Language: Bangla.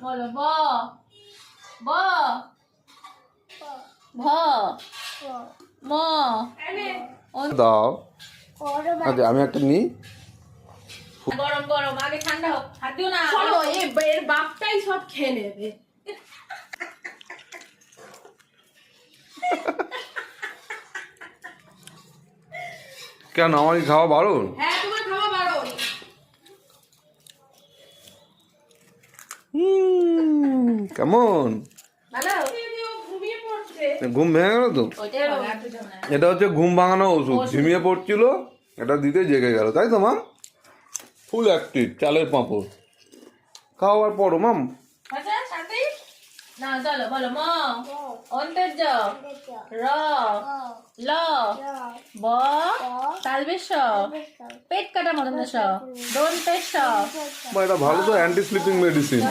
বলো ব ব ভ ম দাও। আচ্ছা আমি একটা নিই। গরম গরম আগে ঠান্ডা হোক হাত দিও না চলো এর বাপটাই সব খেয়ে নেবে। কেন আমার কি খাওয়া বারণ? হ্যাঁ তোমার খাওয়া বারণ। কেমন ভালো ঘুমিয়ে পড়ছে। ঘুম ভেঙে গেল তো? ওইটাই হবে একটু ঝামেলা। এটা হচ্ছে ঘুম ভাঙানো ওষুধ। ঝিমিয়ে পড়ছিল, এটা দিতে জেগে গেল, তাই তো মাম? ফুল অ্যাক্টিভ, চালের পাঁপড়। খাওয়ার পরও মাম। আচ্ছা শান্তি না চলো বলো ম অন্তের জ র ল ব তালবেশ পেট কাটা মদন স দন্তের স। বা এটা ভালো তো অ্যান্টি স্লিপিং মেডিসিন।